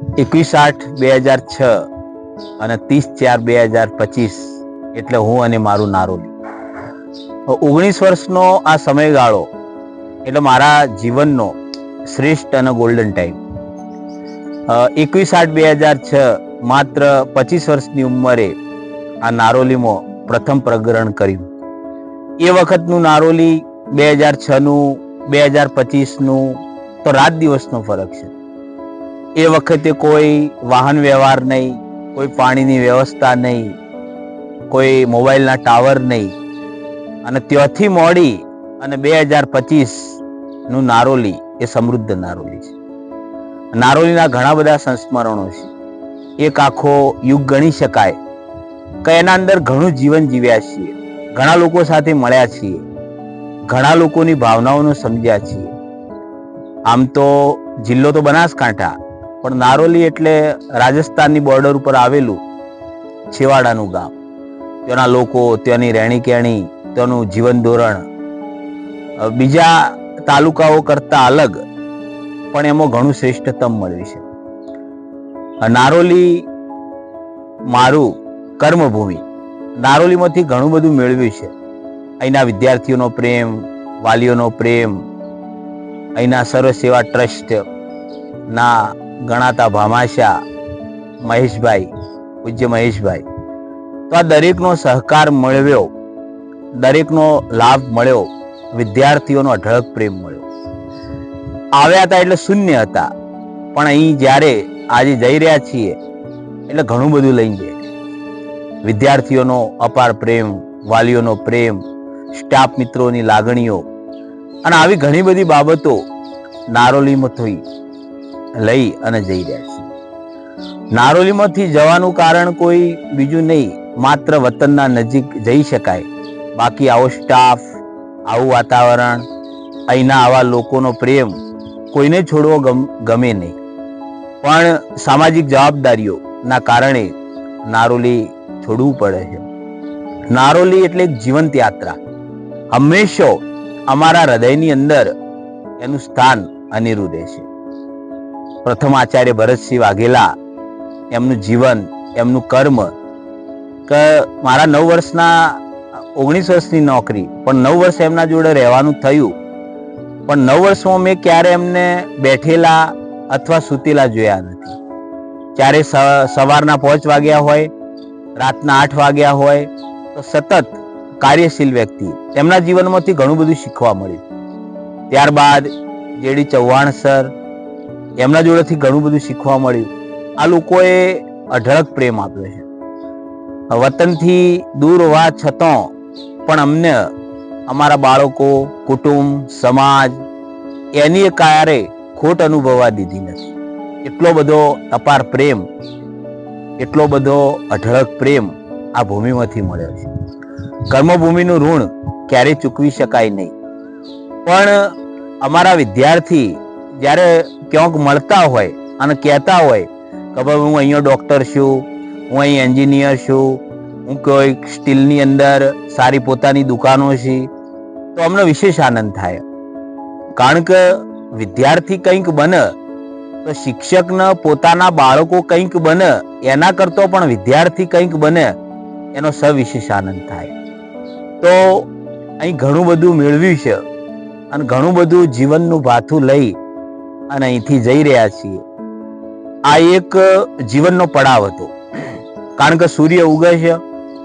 21/8/2006 અને 30/4/2025 એટલે હું અને મારું નારોલી. 19 વર્ષનો આ સમયગાળો એટલે મારા જીવનનો શ્રેષ્ઠ અને ગોલ્ડન ટાઈમ. 21/8/2006 માત્ર 25 વર્ષની ઉંમરે આ નારોલીમાં પ્રથમ પ્રગરણ કર્યું. એ વખતનું નારોલી 2006નું 2025નું તો રાત દિવસનો ફરક છે. એ વખતે કોઈ વાહન વ્યવહાર નહીં, કોઈ પાણીની વ્યવસ્થા નહીં, કોઈ મોબાઈલના ટાવર નહીં, અને ત્યાંથી મોડી અને 2025નું નારોલી એ સમૃદ્ધ નારોલી છે. નારોલીના ઘણા બધા સંસ્મરણો છે. એક આખો યુગ ગણી શકાય કે એના અંદર ઘણું જીવન જીવ્યા છીએ, ઘણા લોકો સાથે મળ્યા છીએ, ઘણા લોકોની ભાવનાઓને સમજ્યા છીએ. આમ તો જિલ્લો તો બનાસકાંઠા, પણ નારોલી એટલે રાજસ્થાનની બોર્ડર ઉપર આવેલું છેવાડાનું ગામ. ત્યાંના લોકો, ત્યાંની રહેણી કહેણી, ત્યાંનું જીવન ધોરણ બીજા તાલુકાઓ કરતા અલગ, પણ એમાં ઘણું શ્રેષ્ઠતમ મળ્યું છે. નારોલી મારું કર્મભૂમિ. નારોલીમાંથી ઘણું બધું મેળવ્યું છે. અહીંના વિદ્યાર્થીઓનો પ્રેમ, વાલીઓનો પ્રેમ, અહીંના સર્વ સેવા ટ્રસ્ટ ના ગણાતા ભામાશા મહેશભાઈ, પૂજ્ય મહેશભાઈ, તો આ દરેકનો સહકાર મળ્યો, દરેકનો લાભ મળ્યો, વિદ્યાર્થીઓનો અઢળક પ્રેમ મળ્યો. આવ્યા હતા એટલે શૂન્ય હતા, પણ અહીં જ્યારે આજે જઈ રહ્યા છીએ એટલે ઘણું બધું લઈને જઈએ. વિદ્યાર્થીઓનો અપાર પ્રેમ, વાલીઓનો પ્રેમ, સ્ટાફ મિત્રોની લાગણીઓ, અને આવી ઘણી બધી બાબતો નારોલીમાંથી લઈ અને જઈ રહ્યા છીએ. નારોલીમાંથી જવાનું કારણ કોઈ બીજું નહીં, માત્ર વતનના નજીક જઈ શકાય. બાકી આવો સ્ટાફ, આવું વાતાવરણ, અહીંના આવા લોકોનો પ્રેમ કોઈને છોડવો ગમે નહીં. પણ સામાજિક જવાબદારીઓના કારણે નારોલી છોડવું પડે છે. નારોલી એટલે એક જીવંત યાત્રા. હંમેશા અમારા હૃદયની અંદર એનું સ્થાન અનેરું રહેશે. પ્રથમ આચાર્ય ભરતસિંહ વાઘેલા, એમનું જીવન, એમનું કર્મ, કે મારા 9 વર્ષના 19 વર્ષની નોકરી, પણ 9 વર્ષ એમના જોડે રહેવાનું થયું, પણ 9 વર્ષમાં મેં ક્યારે એમને બેઠેલા અથવા સૂતેલા જોયા નથી. ત્યારે સવારના 5 વાગ્યા હોય, રાતના 8 વાગ્યા હોય, તો સતત કાર્યશીલ વ્યક્તિ. એમના જીવનમાંથી ઘણું બધું શીખવા મળ્યું. ત્યારબાદ જેડી ચૌહાણ સર, એમના જોડેથી ઘણું બધું શીખવા મળ્યું. આ લોકોએ અઢળક પ્રેમ આપ્યો છે. વતનથી દૂર હોવા છતાં પણ અમને અમારા બાળકો, કુટુંબ, સમાજ એની ક્યારે ખોટ અનુભવવા દીધી નથી. એટલો બધો અપાર પ્રેમ, એટલો બધો અઢળક પ્રેમ આ ભૂમિમાંથી મળ્યો છે. કર્મભૂમિનું ઋણ ક્યારેય ચૂકવી શકાય નહીં. પણ અમારા વિદ્યાર્થી જ્યારે ક્યાંક મળતા હોય અને કહેતા હોય કે ભાઈ હું અહીંયા ડૉક્ટર છું, હું અહીં એન્જિનિયર છું, હું કોઈ સ્ટીલની અંદર સારી પોતાની દુકાનો છે, તો અમને વિશેષ આનંદ થાય. કારણ કે વિદ્યાર્થી કંઈક બને તો શિક્ષકને પોતાના બાળકો કંઈક બને એના કરતો પણ વિદ્યાર્થી કંઈક બને એનો સવિશેષ આનંદ થાય. તો અહીં ઘણું બધું મેળવ્યું છે અને ઘણું બધું જીવનનું ભાથું લઈ અને અહીંથી જઈ રહ્યા છીએ. આ એક જીવનનો પડાવ હતો. કારણ કે સૂર્ય ઉગે છે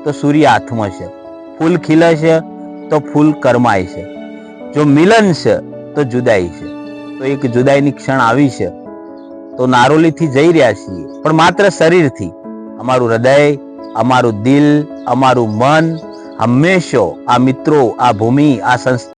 તો સૂર્ય હાથમાં છે, ફૂલ ખીલે છે તો ફૂલ કરમાય છે, જો મિલન છે તો જુદાઈ છે. તો એક જુદાઈની ક્ષણ આવી છે, તો નારોલીથી જઈ રહ્યા છીએ, પણ માત્ર શરીરથી. અમારું હૃદય, અમારું દિલ, અમારું મન હંમેશા આ મિત્રો, આ ભૂમિ, આ સંસ્થા